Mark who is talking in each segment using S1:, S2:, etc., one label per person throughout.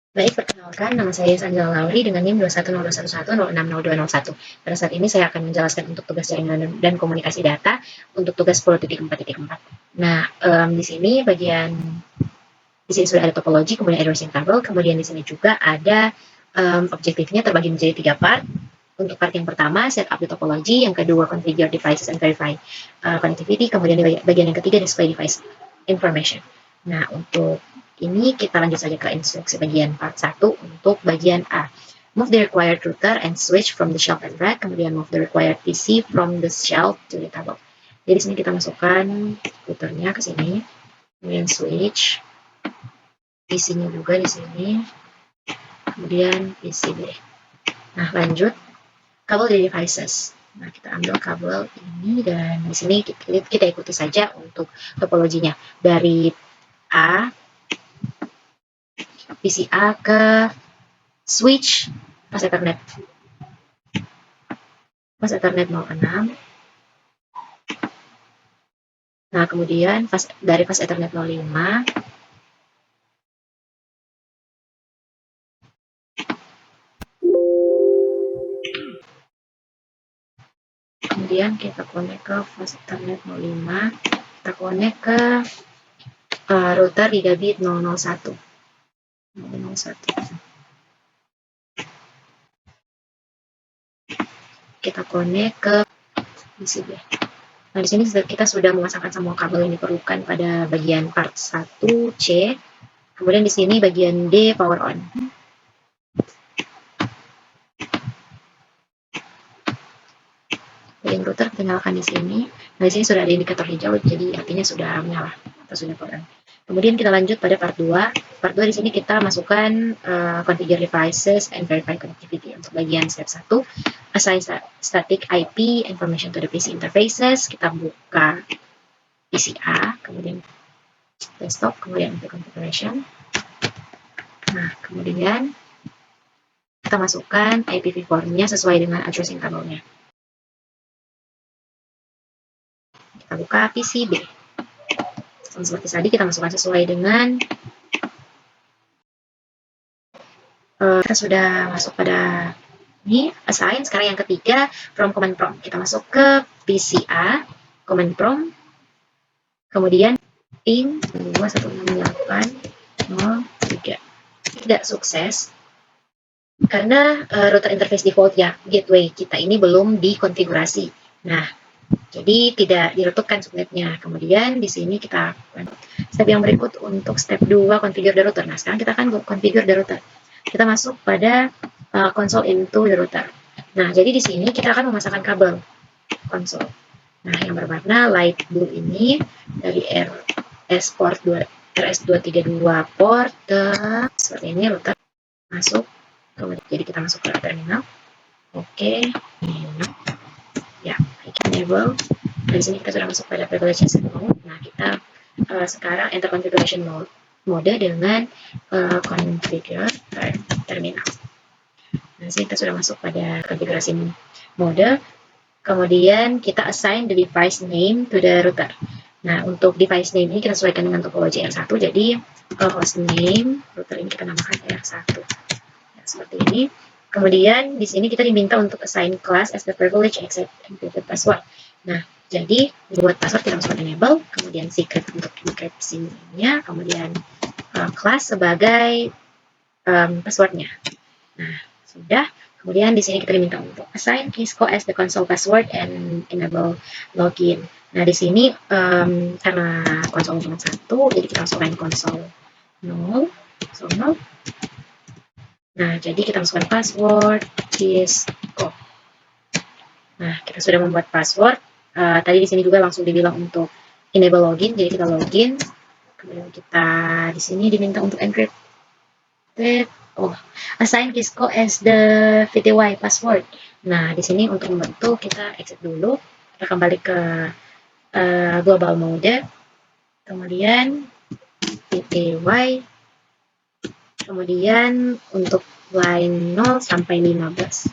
S1: Baik, perkenalkan, nama saya Sanjala Lauri dengan NIM 2102110600201. Pada saat ini saya akan menjelaskan untuk tugas jaringan dan komunikasi data untuk tugas 10.4.4. Nah, di sini sudah ada topologi, kemudian addressing table, kemudian di sini juga ada objektifnya terbagi menjadi 3 part. Untuk part yang pertama, set up the topology, yang kedua, configure devices and verify connectivity, kemudian di bagian yang ketiga, display device information. Nah, untuk ini kita lanjut saja ke instruksi bagian part 1 untuk bagian A. Move the required router and switch from the shelf and rack, kemudian move the required PC from the shelf to the table. Jadi di sini kita masukkan routernya ke sini, kemudian switch, PC-nya juga di sini, kemudian PCB. Nah, lanjut kabel devices. Nah, kita ambil kabel ini dan di sini kita ikuti saja untuk topologinya dari A, PCA ke switch pas Ethernet 06. Nah, kemudian dari pas Ethernet 05 kemudian kita connect ke fast Ethernet 05, kita connect ke router gigabit 001. Kita connect ke PCB. Nah, di sini kita sudah memasangkan semua kabel yang diperlukan pada bagian part 1C. Kemudian di sini bagian D power on. Bagian router kita nyalakan di sini. Nah, di sini sudah ada indikator hijau, jadi artinya sudah menyala atau sudah power on. Kemudian kita lanjut pada part 2. Part 2 di sini kita masukkan configure devices and verify connectivity. Untuk bagian step 1, assign static IP information to the PC interfaces. Kita buka PCA, kemudian desktop, kemudian untuk configuration. Nah, kemudian kita masukkan IPv4-nya sesuai dengan addressing tabelnya. Kita buka PCB. Sama seperti tadi, kita masukkan sesuai dengan kita sudah masuk pada ini assign. Sekarang yang ketiga, from command prompt. Kita masuk ke PCA, command prompt, kemudian ping 2168003. Tidak sukses karena router interface default ya, gateway kita ini belum dikonfigurasi. Nah, jadi tidak diletupkan subnetnya. Kemudian di sini kita step yang berikut untuk step 2 configure the router. Nah, sekarang kita akan configure the router. Kita masuk pada console into the router. Nah, jadi di sini kita akan memasangkan kabel konsol. Nah, yang berwarna light blue ini dari RS232 port ke seperti ini router masuk. Kemudian jadi kita masuk ke terminal. Oke. Ya, enable. Nah, di sini kita sudah masuk pada privilege access mode. Nah, kita sekarang enter configuration mode dengan configure terminal. Nah, di sini kita sudah masuk pada konfigurasi mode. Kemudian kita assign the device name to the router. Nah, untuk device name ini kita sesuaikan dengan topologi R1. Jadi host name router ini kita namakan R1. Nah, seperti ini. Kemudian di sini kita diminta untuk assign class as the privilege accept encrypted password. Nah, jadi buat password kita masukkan enable, kemudian secret untuk enkripsinya, kemudian class sebagai passwordnya. Nah, sudah. Kemudian di sini kita diminta untuk assign Kisco as the console password and enable login. Nah, di sini karena konsol cuma 1, jadi kita masukkan konsol 0. Nah, jadi kita masukkan password Kisco. Nah, kita sudah membuat password. Tadi di sini juga langsung dibilang untuk enable login, jadi kita login. Kemudian kita di sini diminta untuk encrypted. Assign Kisco as the VTY password. Nah, di sini untuk membantu kita exit dulu. Kita kembali ke global mode. Kemudian VTY. Kemudian untuk line 0 sampai 15.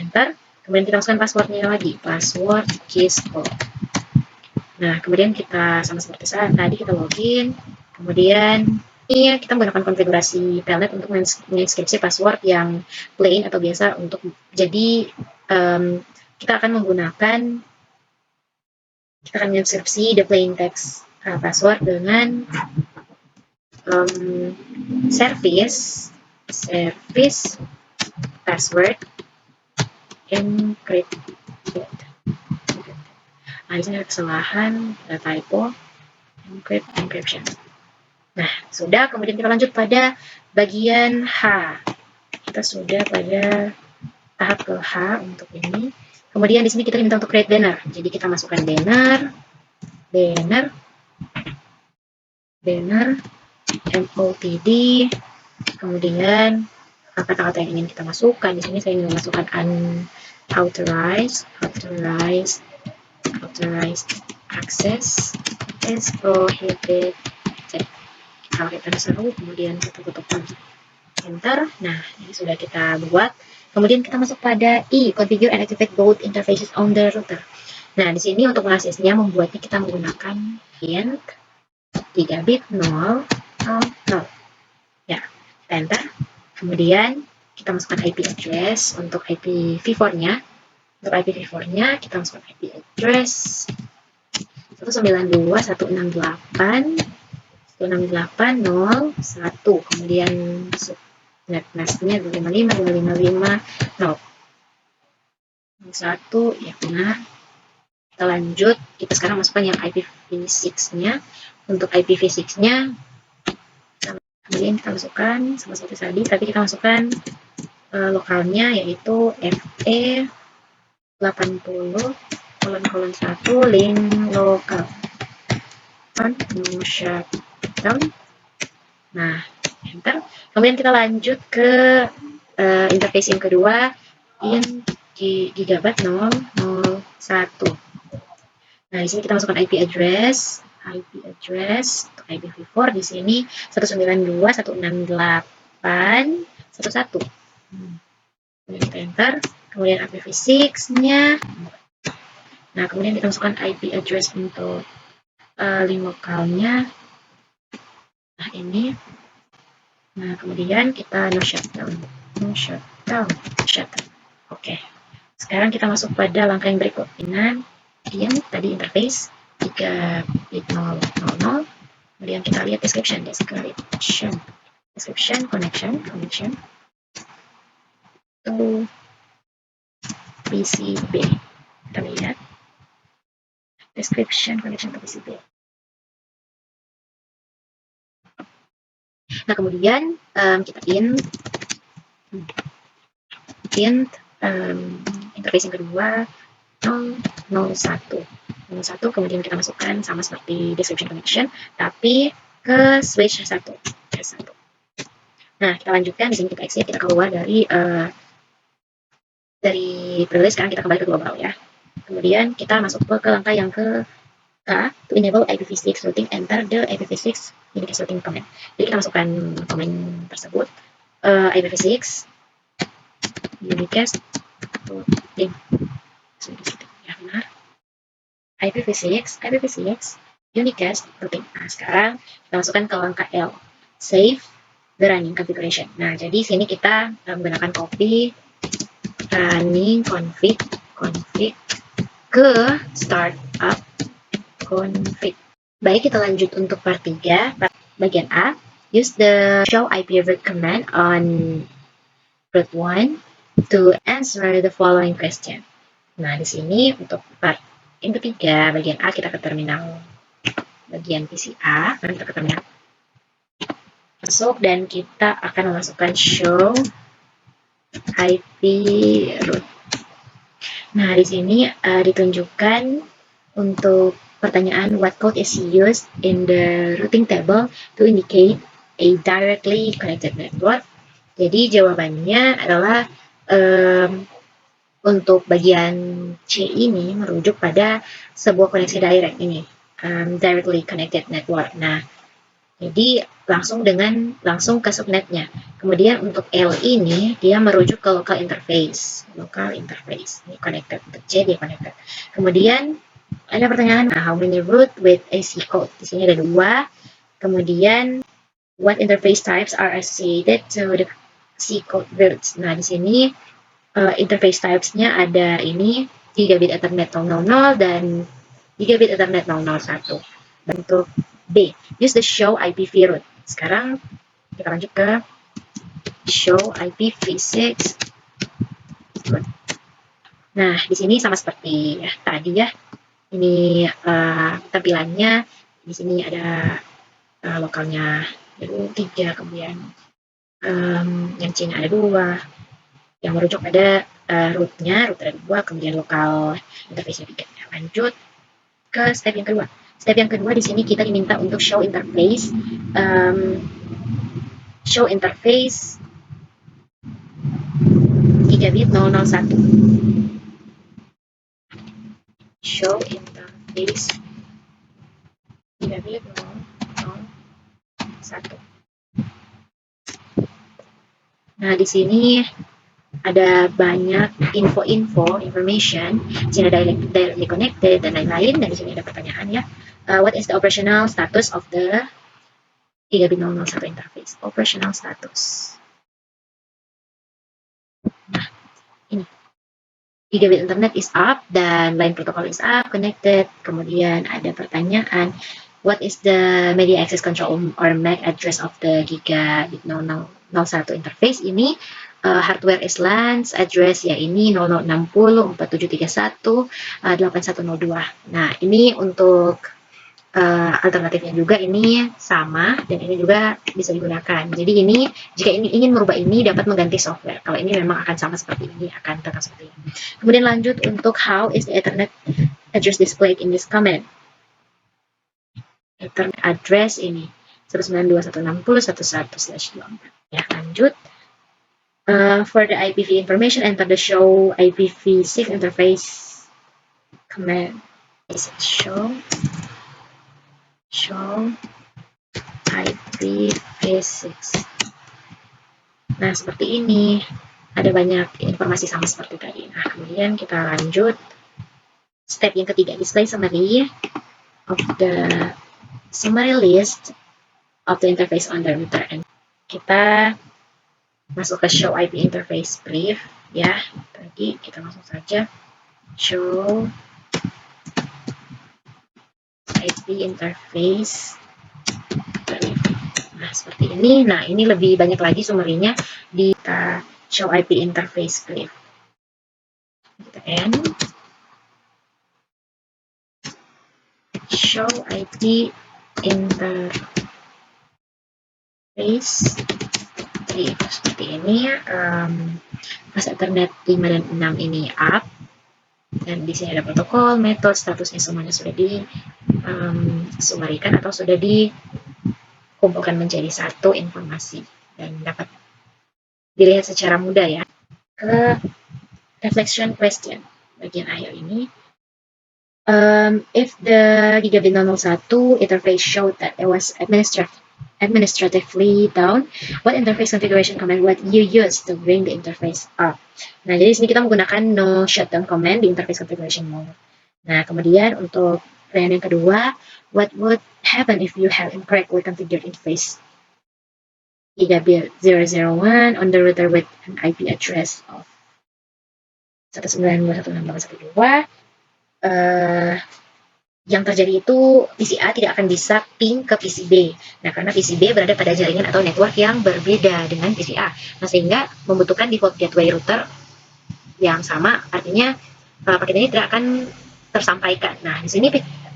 S1: Enter. Kemudian kita masukkan passwordnya lagi. Password Kisco. Nah, kemudian kita sama seperti tadi kita login. Kemudian Ini kita menggunakan konfigurasi telnet untuk menginskripsi password yang plain atau biasa untuk jadi kita akan menginskripsi the plain text password dengan service password encrypted. Nah, di sini ada kesalahan, ada typo, encryption. Nah, sudah. Kemudian kita lanjut pada bagian H. Kita sudah pada tahap ke H untuk ini. Kemudian di sini kita diminta untuk create banner. Jadi kita masukkan banner, MOTD, kemudian kata-kata yang ingin kita masukkan. Di sini saya ingin memasukkan unauthorized access is prohibited. Kalau kita seru, kemudian kita tutup enter. Nah, ini sudah kita buat. Kemudian kita masuk pada configure and activate both interfaces on the router. Nah, di sini untuk mengaksesnya, membuatnya kita menggunakan int gigabit 0, 0. Ya, enter. Kemudian kita masukkan IP address untuk IPv4-nya. Untuk IPv4-nya kita masukkan IP address 192.168.0.1. Kemudian netmasknya 255.255.0. 1, ya benar. Kita lanjut, kita sekarang masukkan yang IPv6-nya. Untuk IPv6-nya, kemudian kita masukkan sama seperti tadi, tapi kita masukkan lokalnya yaitu FE 80:1 link lokal no shutdown. Nah, enter. Kemudian kita lanjut ke interface yang kedua, int gigabyte 001. Nah, di sini kita masukkan IP address untuk IPv4 di sini 192.168.1. Kemudian kita enter. Kemudian IPv6-nya. Nah, kemudian kita masukkan IP address untuk link lokalnya. Nah, ini. Nah, kemudian kita no shutdown. Oke. Sekarang kita masuk pada langkah yang berikut. Dengan tadi interface 3.0.0. Kemudian kita lihat description connection to PCB. Kita lihat description connection to PCB. Nah, kemudian kita int interface yang kedua 001. Kemudian kita masukkan sama seperti description connection, tapi ke switch 1. Nah, kita lanjutkan. Di sini kita exit, kita keluar dari privilege. Sekarang kita kembali ke global ya. Kemudian kita masuk ke langkah yang ke K, to enable IPv6 routing, enter the IPv6 unicast routing command. Jadi kita masukkan command tersebut, IPv6 unicast routing. Ya, benar. IPv6 unicast routing. Nah, sekarang kita masukkan ke langkah L, save the running configuration. Nah, jadi sini kita menggunakan copy running config ke startup config. Baik, kita lanjut untuk part 3. Bagian A, use the show IP root command on root 1 to answer the following question. Nah, di sini untuk part yang ketiga, bagian A, kita ke terminal bagian PCA. Kita ke terminal masuk dan kita akan memasukkan show IP root. Nah, di sini ditunjukkan untuk pertanyaan what code is used in the routing table to indicate a directly connected network. Jadi jawabannya adalah untuk bagian C ini merujuk pada sebuah koneksi direct ini, directly connected network. Nah, jadi langsung ke subnetnya. Kemudian untuk L ini dia merujuk ke local interface. Ini connected, C dia connected. Kemudian ada pertanyaan, how many root with AC code? Di sini ada 2. Kemudian What interface types are associated to the C code routes? Nah, di sini interface types-nya ada ini Gigabit Ethernet 000 dan Gigabit Ethernet 001. Bentuk B, use the show IPv route. Sekarang kita lanjut ke show IPv6 route. Nah, di sini sama seperti tadi ya. Ini tampilannya. Di sini ada lokalnya ada 3, kemudian yang Cina ada 2, yang merujuk pada root-nya, root ada 2, kemudian lokal interface-nya 3. Lanjut ke step yang kedua. Step yang kedua di sini kita diminta untuk show interface Gigabit 001. Show interface Gigabit 001. Nah, di sini ada banyak information, di sini directly connected dan lain-lain, dan di sini ada pertanyaan ya. What is the operational status of the Gigabit 001 interface? Operational status. Nah, ini. Gigabit internet is up dan line protocol is up, connected. Kemudian ada pertanyaan, what is the media access control or MAC address of the Gigabit 001 interface? Ini hardware is LAN, address ya ini 0060 4731 8102. Nah, ini untuk alternatifnya juga ini sama, dan ini juga bisa digunakan. Jadi ini, jika ini ingin merubah ini dapat mengganti software. Kalau ini memang akan sama seperti ini, akan tetap seperti ini. Kemudian lanjut untuk how is the Ethernet address displayed in this command. Ethernet address ini 192.160.11/24. Ya, lanjut. For the IPv information, enter the show IPv6 interface command. Is show IPv6. Nah, seperti ini. Ada banyak informasi sama seperti tadi. Nah, kemudian kita lanjut. Step yang ketiga, display summary of the summary list of the interface on the router. And kita masuk ke show IP interface brief ya. Tadi kita langsung saja show IP interface brief. Nah, seperti ini. Nah, ini lebih banyak lagi summary-nya di show IP interface brief. Kita end. Show IP interface brief. Seperti ini. Pas Ethernet 5 dan 6 ini up. Dan di sini ada protokol, metode, statusnya semuanya sudah disumarikan atau sudah dikumpulkan menjadi satu informasi dan dapat dilihat secara mudah ya. Ke reflection question bagian akhir ini. If the Gigabit 001 interface showed that it was administratively down, what interface configuration command would you use to bring the interface up? Nah, jadi di sini kita menggunakan no shutdown command di interface configuration mode. Nah, kemudian untuk pertanyaan yang kedua, what would happen if you have incorrectly configured interface Gigabit 001 on the router with an IP address of 192.168.112? Yang terjadi itu PCA tidak akan bisa ping ke PCB. Nah, karena PCB berada pada jaringan atau network yang berbeda dengan PCA. Nah, sehingga membutuhkan default gateway router yang sama, artinya paket ini tidak akan tersampaikan. Nah, di sini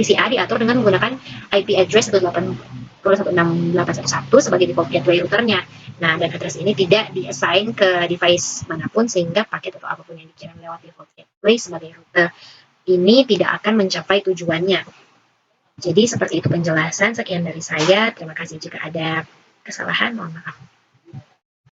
S1: PCA diatur dengan menggunakan IP address 192.168.111 sebagai default gateway routernya. Nah, dan address ini tidak di-assign ke device manapun, sehingga paket atau apapun yang dikirim lewat default gateway sebagai router ini tidak akan mencapai tujuannya. Jadi seperti itu penjelasan. Sekian dari saya. Terima kasih. Jika ada kesalahan, mohon maaf.